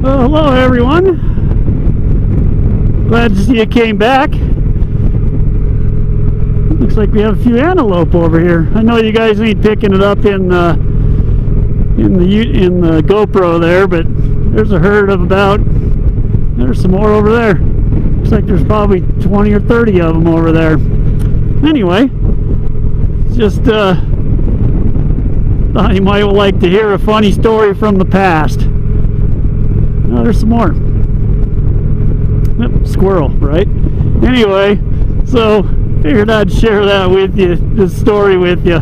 Well, hello everyone. Glad to see you came back. Looks like we have a few antelope over here. I know you guys ain't picking it up in the GoPro there, but there's a herd of there's some more over there. Looks like there's probably 20 or 30 of them over there. Anyway, just thought you might like to hear a funny story from the past. Oh, there's some more. Yep, squirrel, right? Anyway, so figured I'd share that with you, this story with you.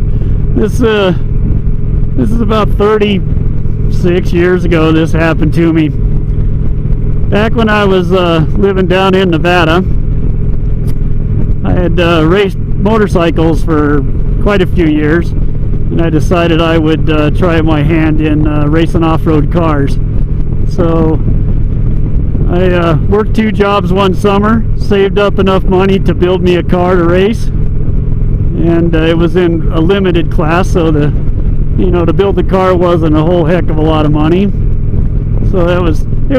This is about 36 years ago this happened to me. Back when I was living down in Nevada, I had raced motorcycles for quite a few years, and I decided I would try my hand in racing off-road cars. So I worked 2 jobs one summer, saved up enough money to build me a car to race, and it was in a limited class, so to build the car wasn't a whole heck of a lot of money. So it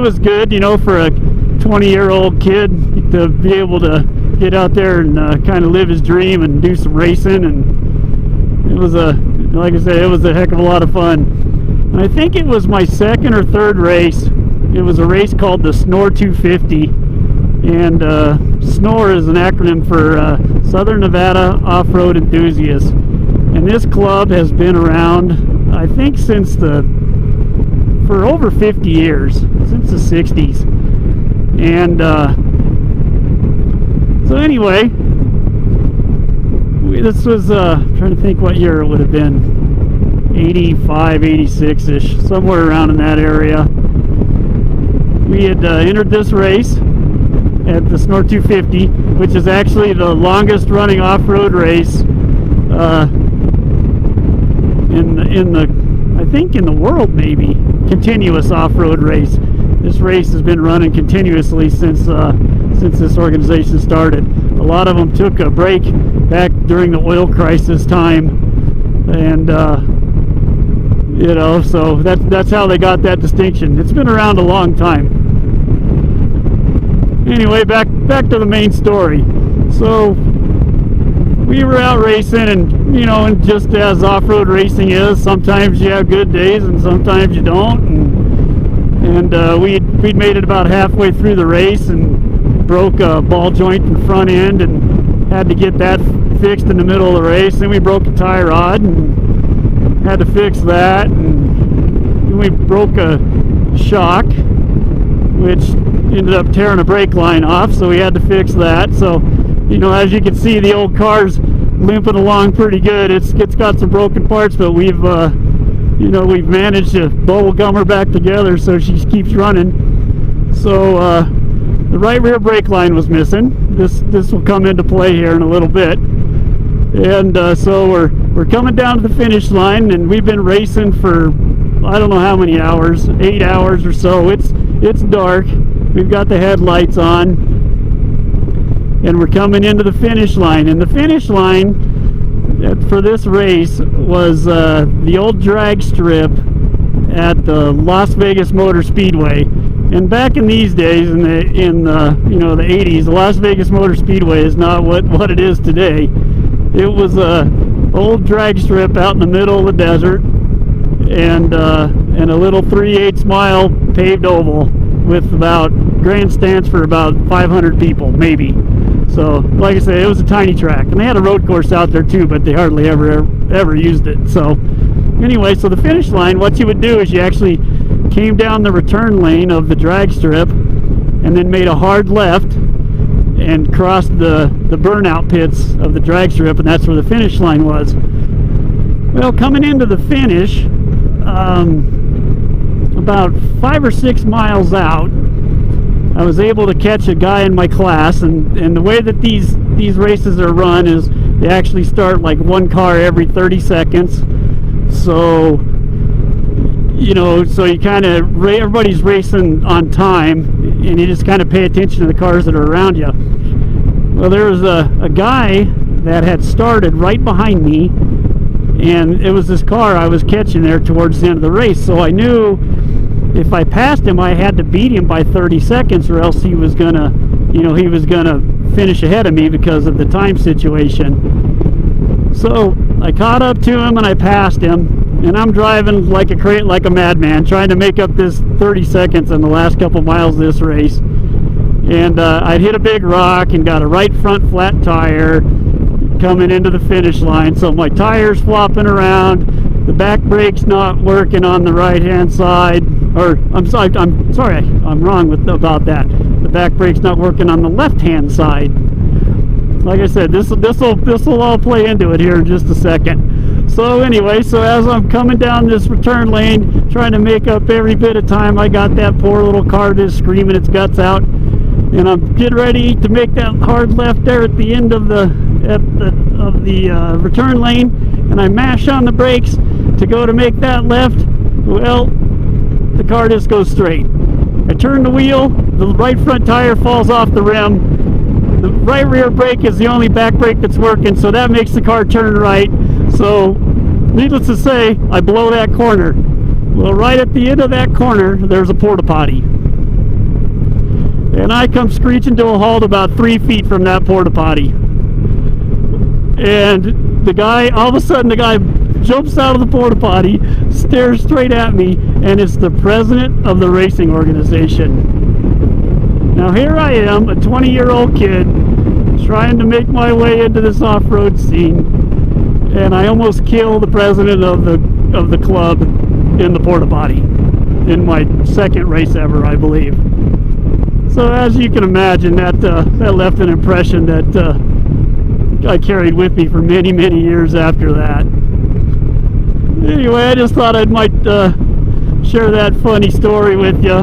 was good, for a 20-year-old kid to be able to get out there and kind of live his dream and do some racing. And it was like I said, it was a heck of a lot of fun. And I think it was my second or third race. It was a race called the SNOR 250, and SNOR is an acronym for Southern Nevada Off-Road Enthusiasts. And this club has been around, I think, for over 50 years, since the 60s. And so anyway, this was trying to think what year it would have been, 85, 86-ish, somewhere around in that area. We had entered this race at the SNOR 250, which is actually the longest running off-road race I think in the world, maybe, continuous off-road race. This race has been running continuously since this organization started. A lot of them took a break back during the oil crisis time, and so that's how they got that distinction. It's been around a long time. Anyway, back to the main story. So we were out racing, and and just as off-road racing is, sometimes you have good days and sometimes you don't. And we'd made it about halfway through the race and broke a ball joint in the front end and had to get that fixed in the middle of the race. Then we broke a tie rod and had to fix that, and we broke a shock, which ended up tearing a brake line off, so we had to fix that. So as you can see, the old car's limping along pretty good. It's got some broken parts, but we've managed to bubble gum her back together so she keeps running. So the right rear brake line was missing. This will come into play here in a little bit. And so we're coming down to the finish line, and we've been racing for I don't know how many hours, 8 hours or so. It's dark. We've got the headlights on, and we're coming into the finish line. And the finish line for this race was the old drag strip at the Las Vegas Motor Speedway. And back in these days, in the 80s, the Las Vegas Motor Speedway is not what it is today. It was a old drag strip out in the middle of the desert, and a little 3/8 mile paved oval with about grandstands for about 500 people, maybe. So, like I said, it was a tiny track, and they had a road course out there too, but they hardly ever used it. So, anyway, so the finish line, what you would do is you actually came down the return lane of the drag strip, and then made a hard left and crossed the burnout pits of the drag strip, and that's where the finish line was. Well, coming into the finish, about 5 or 6 miles out, I was able to catch a guy in my class, and the way that these races are run is they actually start like one car every 30 seconds. So so you kind of, everybody's racing on time, and you just kind of pay attention to the cars that are around you. Well, there was a guy that had started right behind me, and it was this car I was catching there towards the end of the race. So I knew if I passed him, I had to beat him by 30 seconds, or else he was gonna, he was gonna finish ahead of me because of the time situation. So I caught up to him and I passed him, and I'm driving like a madman, trying to make up this 30 seconds in the last couple miles of this race. And I'd hit a big rock and got a right front flat tire coming into the finish line, so my tire's flopping around, the back brake's not working on the right hand side, or I'm sorry, I'm wrong about that. The back brake's not working on the left hand side. Like I said, this will all play into it here in just a second. So anyway, so as I'm coming down this return lane, trying to make up every bit of time, I got that poor little car just screaming its guts out, and I'm getting ready to make that hard left there at the end of the return lane, and I mash on the brakes to go to make that left. Well, the car just goes straight. I turn the wheel, the right front tire falls off the rim, the right rear brake is the only back brake that's working, so that makes the car turn right. So needless to say, I blow that corner. Well, right at the end of that corner, there's a porta potty, and I come screeching to a halt about 3 feet from that porta potty. And the guy, all of a sudden, the guy jumps out of the porta potty, stares straight at me, and it's the president of the racing organization. Now here I am, a 20-year-old kid, trying to make my way into this off-road scene, and I almost kill the president of the club in the porta potty in my second race ever, I believe. So as you can imagine, that left an impression that I carried with me for many, many years after that. Anyway, I just thought I might share that funny story with you,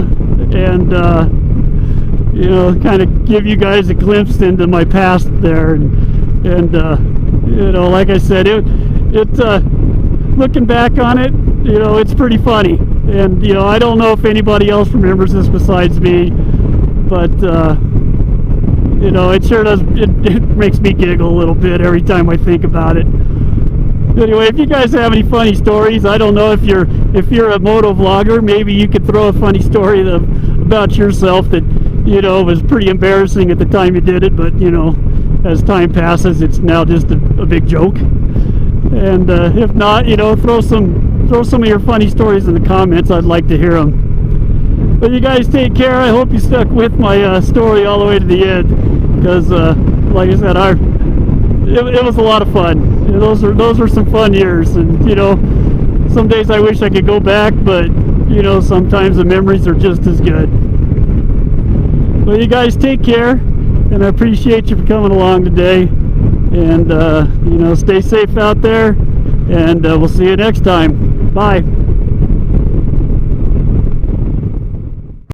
and kind of give you guys a glimpse into my past there. And like I said, looking back on it, it's pretty funny. And I don't know if anybody else remembers this besides me, but it sure does. It makes me giggle a little bit every time I think about it. Anyway, if you guys have any funny stories, I don't know if you're a moto vlogger, maybe you could throw a funny story about yourself that was pretty embarrassing at the time you did it, but as time passes, it's now just a big joke. And if not, throw some of your funny stories in the comments. I'd like to hear them. But you guys take care. I hope you stuck with my story all the way to the end, because like I said, it was a lot of fun. Those were some fun years, and some days I wish I could go back, but sometimes the memories are just as good. Well, you guys take care, and I appreciate you for coming along today, and stay safe out there, and we'll see you next time. Bye.